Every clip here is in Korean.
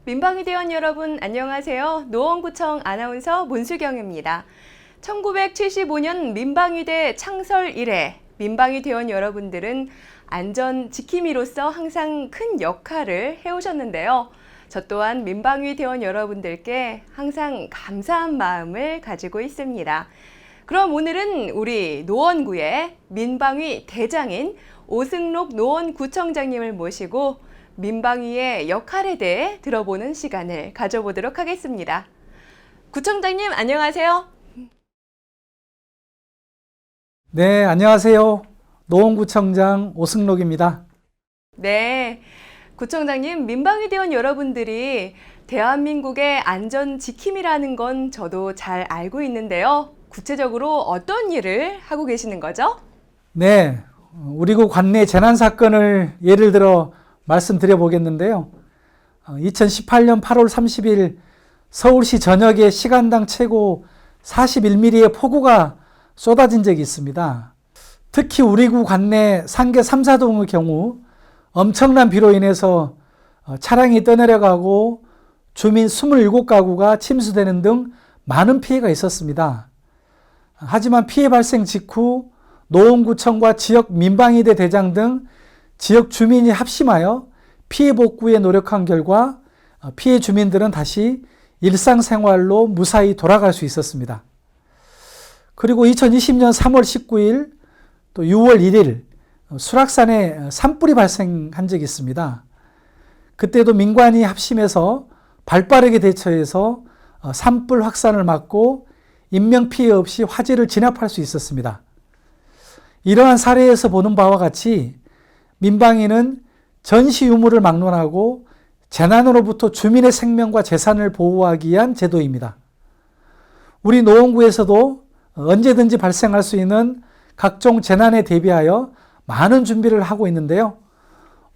민방위 대원 여러분 안녕하세요. 노원구청 아나운서 문수경입니다. 1975년 민방위대 창설 이래 민방위 대원 여러분들은 안전 지킴이로서 항상 큰 역할을 해오셨는데요. 저 또한 민방위 대원 여러분들께 항상 감사한 마음을 가지고 있습니다. 그럼 오늘은 우리 노원구의 민방위 대장인 오승록 노원구청장님을 모시고 민방위의 역할에 대해 들어보는 시간을 가져보도록 하겠습니다. 구청장님 안녕하세요. 네, 안녕하세요. 노원구청장 오승록입니다. 네, 구청장님 민방위 대원 여러분들이 대한민국의 안전 지킴이라는 건 저도 잘 알고 있는데요. 구체적으로 어떤 일을 하고 계시는 거죠? 네, 우리 구 관내 재난 사건을 예를 들어 말씀드려 보겠는데요. 2018년 8월 30일 서울시 전역에 시간당 최고 41mm의 폭우가 쏟아진 적이 있습니다. 특히 우리 구 관내 상계 3, 4동의 경우 엄청난 비로 인해서 차량이 떠내려가고 주민 27가구가 침수되는 등 많은 피해가 있었습니다. 하지만 피해 발생 직후 노원구청과 지역 민방위대 대장 등 지역 주민이 합심하여 피해 복구에 노력한 결과 피해 주민들은 다시 일상생활로 무사히 돌아갈 수 있었습니다. 그리고 2020년 3월 19일 또 6월 1일 수락산에 산불이 발생한 적이 있습니다. 그때도 민관이 합심해서 발빠르게 대처해서 산불 확산을 막고 인명피해 없이 화재를 진압할 수 있었습니다. 이러한 사례에서 보는 바와 같이 민방위는 전시 유무를 막론하고 재난으로부터 주민의 생명과 재산을 보호하기 위한 제도입니다. 우리 노원구에서도 언제든지 발생할 수 있는 각종 재난에 대비하여 많은 준비를 하고 있는데요.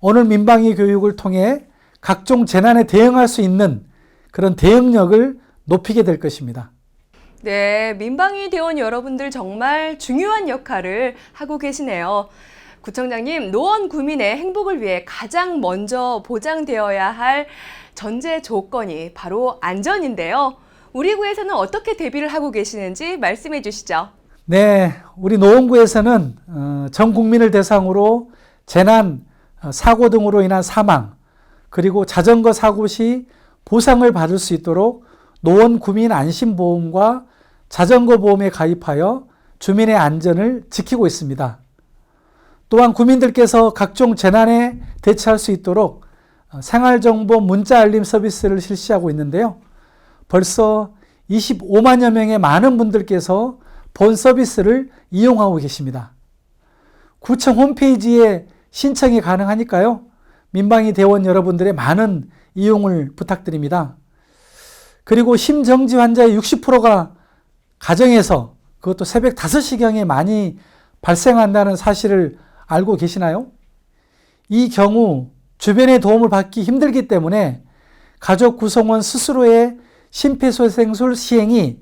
오늘 민방위 교육을 통해 각종 재난에 대응할 수 있는 그런 대응력을 높이게 될 것입니다. 네, 민방위 대원 여러분들 정말 중요한 역할을 하고 계시네요. 구청장님, 노원 구민의 행복을 위해 가장 먼저 보장되어야 할 전제 조건이 바로 안전인데요. 우리 구에서는 어떻게 대비를 하고 계시는지 말씀해 주시죠. 네, 우리 노원구에서는 전 국민을 대상으로 재난, 사고 등으로 인한 사망, 그리고 자전거 사고 시 보상을 받을 수 있도록 노원 구민 안심보험과 자전거 보험에 가입하여 주민의 안전을 지키고 있습니다. 또한 구민들께서 각종 재난에 대처할 수 있도록 생활정보 문자 알림 서비스를 실시하고 있는데요. 벌써 25만여 명의 많은 분들께서 본 서비스를 이용하고 계십니다. 구청 홈페이지에 신청이 가능하니까요. 민방위 대원 여러분들의 많은 이용을 부탁드립니다. 그리고 심정지 환자의 60%가 가정에서 그것도 새벽 5시경에 많이 발생한다는 사실을 알고 계시나요? 이 경우 주변의 도움을 받기 힘들기 때문에 가족 구성원 스스로의 심폐소생술 시행이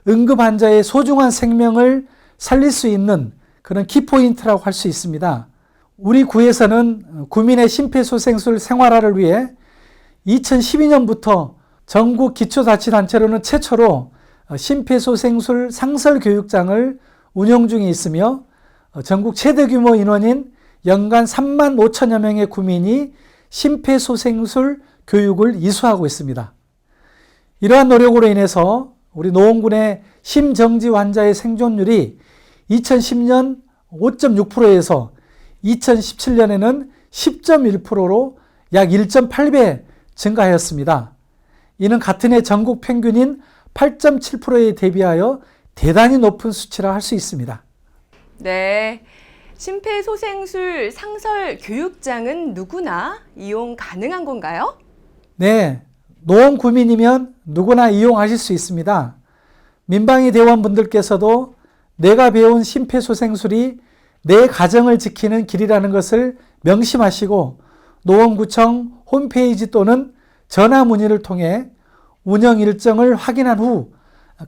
응급 환자의 소중한 생명을 살릴 수 있는 그런 키포인트라고 할 수 있습니다. 우리 구에서는 구민의 심폐소생술 생활화를 위해 2012년부터 전국 기초자치단체로는 최초로 심폐소생술 상설교육장을 운영 중에 있으며 전국 최대 규모 인원인 연간 3만 5천여 명의 구민이 심폐소생술 교육을 이수하고 있습니다. 이러한 노력으로 인해서 우리 노원군의 심정지 환자의 생존율이 2010년 5.6%에서 2017년에는 10.1%로 약 1.8배 증가하였습니다. 이는 같은 해 전국 평균인 8.7%에 대비하여 대단히 높은 수치라 할 수 있습니다. 네, 심폐소생술 상설 교육장은 누구나 이용 가능한 건가요? 네, 노원 구민이면 누구나 이용하실 수 있습니다. 민방위 대원분들께서도 내가 배운 심폐소생술이 내 가정을 지키는 길이라는 것을 명심하시고 노원구청 홈페이지 또는 전화 문의를 통해 운영 일정을 확인한 후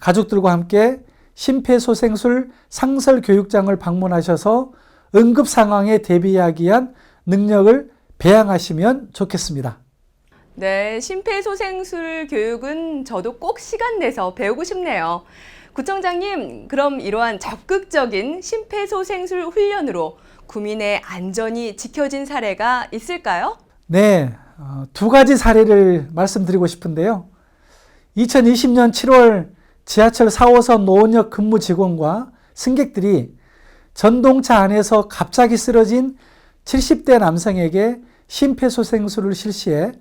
가족들과 함께 심폐소생술 상설교육장을 방문하셔서 응급 상황에 대비하기 위한 능력을 배양하시면 좋겠습니다. 네, 심폐소생술 교육은 저도 꼭 시간 내서 배우고 싶네요. 구청장님, 그럼 이러한 적극적인 심폐소생술 훈련으로 구민의 안전이 지켜진 사례가 있을까요? 네, 두 가지 사례를 말씀드리고 싶은데요. 2020년 7월 지하철 4호선 노원역 근무 직원과 승객들이 전동차 안에서 갑자기 쓰러진 70대 남성에게 심폐소생술을 실시해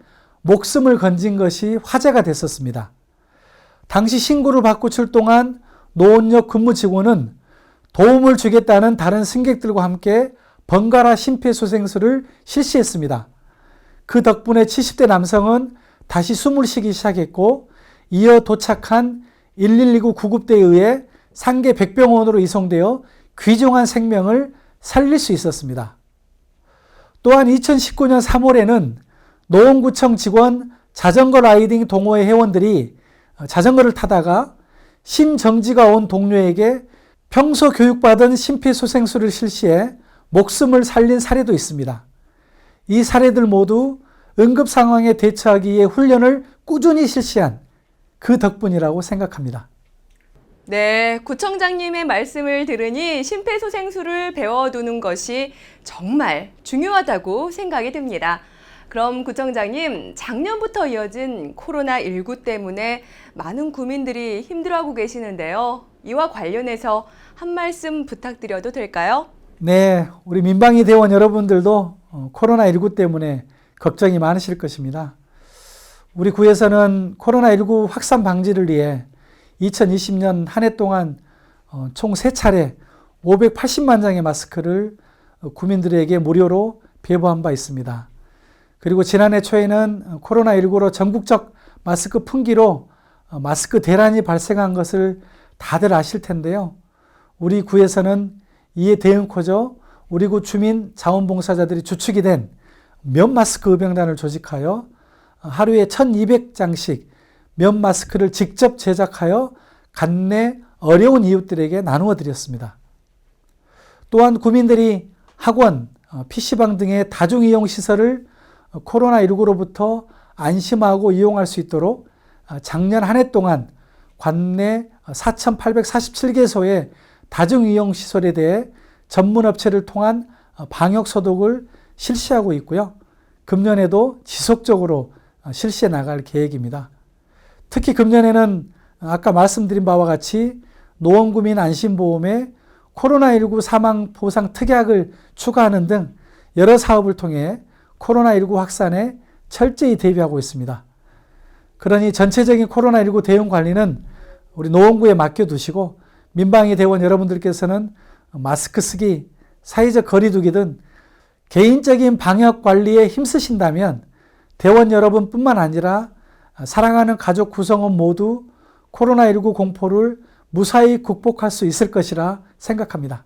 목숨을 건진 것이 화제가 됐었습니다. 당시 신고를 받고 출동한 노원역 근무 직원은 도움을 주겠다는 다른 승객들과 함께 번갈아 심폐소생술을 실시했습니다. 그 덕분에 70대 남성은 다시 숨을 쉬기 시작했고, 이어 도착한 119 구급대에 의해 상계 백병원으로 이송되어 귀중한 생명을 살릴 수 있었습니다. 또한 2019년 3월에는 노원구청 직원 자전거 라이딩 동호회 회원들이 자전거를 타다가 심정지가 온 동료에게 평소 교육받은 심폐소생술을 실시해 목숨을 살린 사례도 있습니다. 이 사례들 모두 응급 상황에 대처하기 위해 훈련을 꾸준히 실시한 그 덕분이라고 생각합니다. 네, 구청장님의 말씀을 들으니 심폐소생술을 배워두는 것이 정말 중요하다고 생각이 듭니다. 그럼 구청장님, 작년부터 이어진 코로나19 때문에 많은 구민들이 힘들어하고 계시는데요. 이와 관련해서 한 말씀 부탁드려도 될까요? 네, 우리 민방위 대원 여러분들도 코로나19 때문에 걱정이 많으실 것입니다. 우리 구에서는 코로나19 확산 방지를 위해 2020년 한 해 동안 총 3차례 580만 장의 마스크를 구민들에게 무료로 배부한 바 있습니다. 그리고 지난해 초에는 코로나19로 전국적 마스크 품귀로 마스크 대란이 발생한 것을 다들 아실 텐데요. 우리 구에서는 이에 대응코저 우리 구 주민 자원봉사자들이 주축이 된 면 마스크 의병단을 조직하여 하루에 1200장씩 면 마스크를 직접 제작하여 간내 어려운 이웃들에게 나누어 드렸습니다. 또한 구민들이 학원, PC방 등의 다중이용시설을 코로나19로부터 안심하고 이용할 수 있도록 작년 한 해 동안 관내 4,847개소의 다중이용시설에 대해 전문업체를 통한 방역소독을 실시하고 있고요. 금년에도 지속적으로 실시해 나갈 계획입니다. 특히 금년에는 아까 말씀드린 바와 같이 노원구민 안심보험에 코로나19 사망보상 특약을 추가하는 등 여러 사업을 통해 코로나19 확산에 철저히 대비하고 있습니다. 그러니 전체적인 코로나19 대응 관리는 우리 노원구에 맡겨두시고 민방위 대원 여러분들께서는 마스크 쓰기, 사회적 거리두기 등 개인적인 방역 관리에 힘쓰신다면 대원 여러분뿐만 아니라 사랑하는 가족 구성원 모두 코로나19 공포를 무사히 극복할 수 있을 것이라 생각합니다.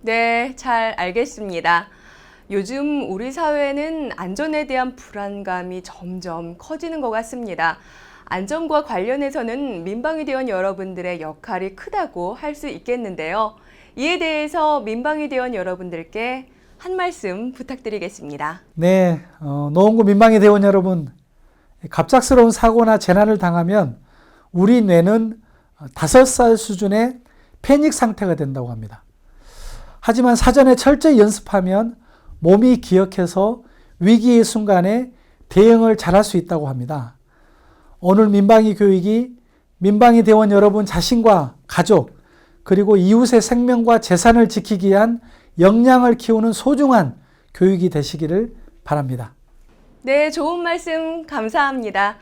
네, 잘 알겠습니다. 요즘 우리 사회는 안전에 대한 불안감이 점점 커지는 것 같습니다. 안전과 관련해서는 민방위 대원 여러분들의 역할이 크다고 할 수 있겠는데요. 이에 대해서 민방위 대원 여러분들께 한 말씀 부탁드리겠습니다. 네, 노원구 민방위 대원 여러분, 갑작스러운 사고나 재난을 당하면 우리 뇌는 5살 수준의 패닉 상태가 된다고 합니다. 하지만 사전에 철저히 연습하면 몸이 기억해서 위기의 순간에 대응을 잘할 수 있다고 합니다. 오늘 민방위 교육이 민방위 대원 여러분 자신과 가족, 그리고 이웃의 생명과 재산을 지키기 위한 역량을 키우는 소중한 교육이 되시기를 바랍니다. 네, 좋은 말씀 감사합니다.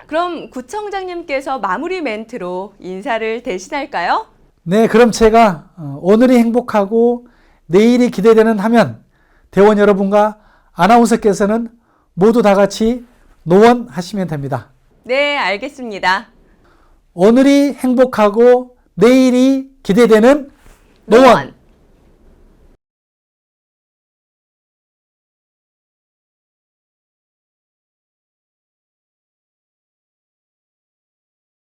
그럼 구청장님께서 마무리 멘트로 인사를 대신할까요? 네, 그럼 제가 오늘이 행복하고 내일이 기대되는 하면 대원 여러분과 아나운서께서는 모두 다 같이 노원하시면 됩니다. 네, 알겠습니다. 오늘이 행복하고 내일이 기대되는 노원.